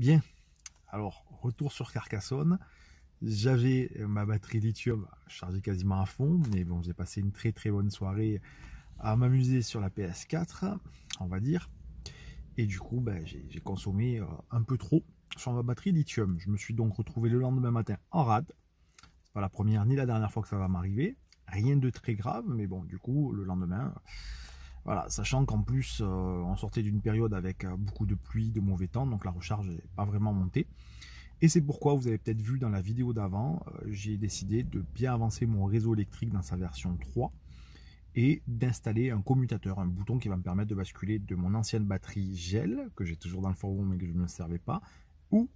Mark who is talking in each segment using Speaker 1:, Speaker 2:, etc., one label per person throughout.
Speaker 1: Bien, alors retour sur Carcassonne. J'avais ma batterie lithium chargée quasiment à fond, mais bon, j'ai passé une très bonne soirée à m'amuser sur la PS4, on va dire. Et du coup, j'ai consommé un peu trop sur ma batterie lithium. Je me suis donc retrouvé le lendemain matin en rade. C'est pas la première ni la dernière fois que ça va m'arriver. Rien de très grave, mais bon, du coup, le lendemain, voilà, sachant qu'en plus, on sortait d'une période avec beaucoup de pluie, de mauvais temps, donc la recharge n'est pas vraiment montée. Et c'est pourquoi, vous avez peut-être vu dans la vidéo d'avant, j'ai décidé de bien avancer mon réseau électrique dans sa version 3 et d'installer un commutateur, un bouton qui va me permettre de basculer de mon ancienne batterie gel, que j'ai toujours dans le forum mais que je ne servais pas, ou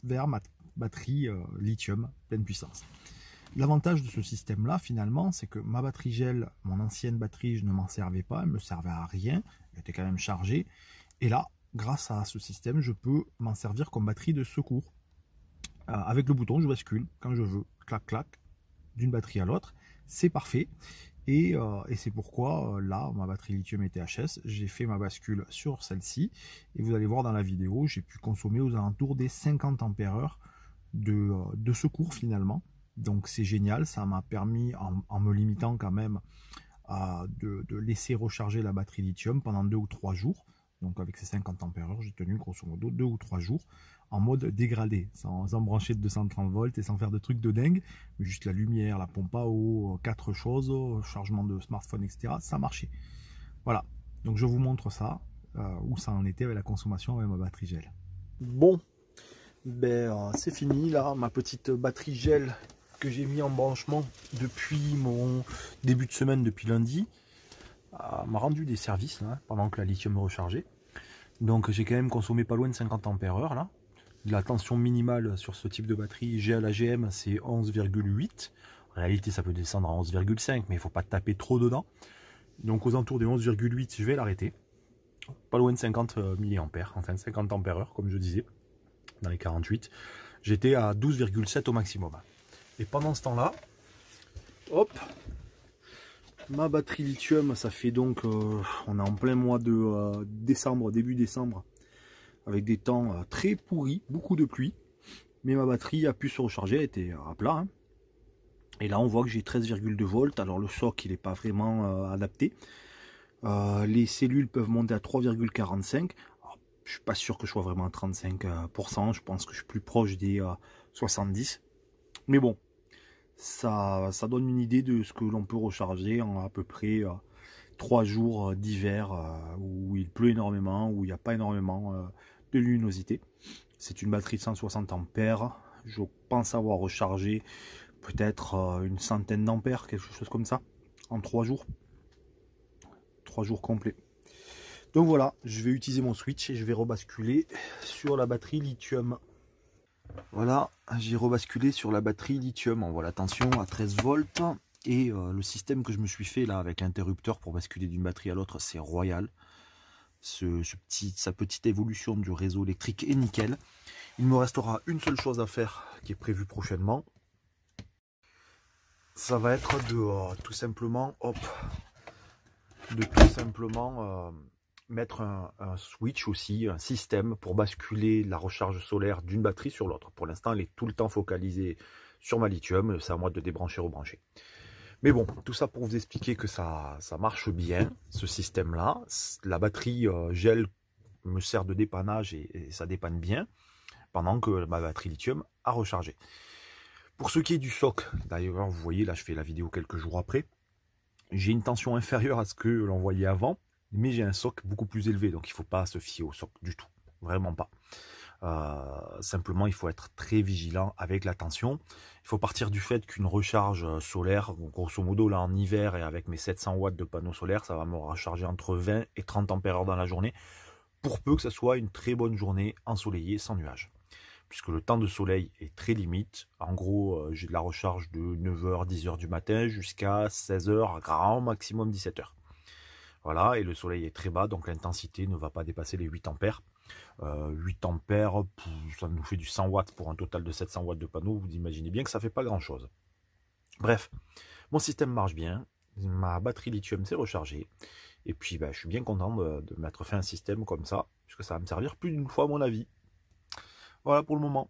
Speaker 1: vers ma batterie lithium pleine puissance. L'avantage de ce système-là, finalement, c'est que ma batterie gel, mon ancienne batterie, je ne m'en servais pas, elle ne me servait à rien, elle était quand même chargée. Et là, grâce à ce système, je peux m'en servir comme batterie de secours. Avec le bouton, je bascule quand je veux, clac clac, d'une batterie à l'autre, c'est parfait. Et c'est pourquoi là, ma batterie lithium est THS, j'ai fait ma bascule sur celle-ci. Et vous allez voir dans la vidéo, j'ai pu consommer aux alentours des 50 ampères-heure de secours finalement. Donc c'est génial, ça m'a permis, en me limitant quand même, de laisser recharger la batterie lithium pendant 2 ou 3 jours. Donc avec ces 50 ampères-heure, j'ai tenu grosso modo 2 ou 3 jours en mode dégradé, sans brancher de 230 volts et sans faire de trucs de dingue, mais juste la lumière, la pompe à eau, 4 choses, chargement de smartphone, etc. Ça marchait. Voilà, donc je vous montre ça, où ça en était avec la consommation avec ma batterie gel. Bon, c'est fini là, ma petite batterie gel que j'ai mis en branchement depuis mon début de semaine, depuis lundi, m'a rendu des services là, pendant que la lithium me rechargeait. Donc j'ai quand même consommé pas loin de 50 ampères-heure là. La tension minimale sur ce type de batterie GA-AGM c'est 11,8. En réalité ça peut descendre à 11,5 mais il ne faut pas taper trop dedans. Donc aux alentours des 11,8 je vais l'arrêter. Pas loin de 50 mA, enfin 50 ampères-heure comme je disais, dans les 48. J'étais à 12,7 au maximum. Et pendant ce temps-là, hop, ma batterie lithium, ça fait donc, on est en plein mois de décembre, début décembre, avec des temps très pourris, beaucoup de pluie. Mais ma batterie a pu se recharger, elle était à plat. Hein. Et là, on voit que j'ai 13,2 volts. Alors le soc, il n'est pas vraiment adapté. Les cellules peuvent monter à 3,45. Je suis pas sûr que je sois vraiment à 35%. Je pense que je suis plus proche des 70. Mais bon, ça donne une idée de ce que l'on peut recharger en à peu près 3 jours d'hiver où il pleut énormément, où il n'y a pas énormément de luminosité. C'est une batterie de 160 ampères. Je pense avoir rechargé peut-être une centaine d'ampères, quelque chose comme ça, en 3 jours. 3 jours complets. Donc voilà, je vais utiliser mon switch et je vais rebasculer sur la batterie lithium. Voilà, j'ai rebasculé sur la batterie lithium. On voit la tension à 13 volts. Et le système que je me suis fait là avec l'interrupteur pour basculer d'une batterie à l'autre, c'est royal. Sa petite évolution du réseau électrique est nickel. Il me restera une seule chose à faire qui est prévue prochainement. Ça va être de tout simplement, mettre un switch aussi, un système pour basculer la recharge solaire d'une batterie sur l'autre. Pour l'instant, elle est tout le temps focalisée sur ma lithium. C'est à moi de débrancher, rebrancher. Mais bon, tout ça pour vous expliquer que ça marche bien, ce système-là. La batterie gel me sert de dépannage et ça dépanne bien, pendant que ma batterie lithium a rechargé. Pour ce qui est du soc, d'ailleurs, vous voyez, là je fais la vidéo quelques jours après, j'ai une tension inférieure à ce que l'on voyait avant, mais j'ai un soc beaucoup plus élevé, donc il ne faut pas se fier au soc du tout, vraiment pas. Simplement, il faut être très vigilant avec la tension. Il faut partir du fait qu'une recharge solaire, grosso modo là en hiver et avec mes 700 watts de panneaux solaires, ça va me recharger entre 20 et 30 ampères-heure dans la journée, pour peu que ce soit une très bonne journée ensoleillée sans nuages. Puisque le temps de soleil est très limite. En gros, j'ai de la recharge de 9h, 10h du matin jusqu'à 16h, grand maximum 17h. Voilà, et le soleil est très bas, donc l'intensité ne va pas dépasser les 8 ampères. 8 ampères, ça nous fait du 100 watts pour un total de 700 watts de panneau. Vous imaginez bien que ça ne fait pas grand chose. Bref, mon système marche bien. Ma batterie lithium s'est rechargée. Et puis, je suis bien content de mettre fin à un système comme ça, puisque ça va me servir plus d'une fois à mon avis. Voilà pour le moment.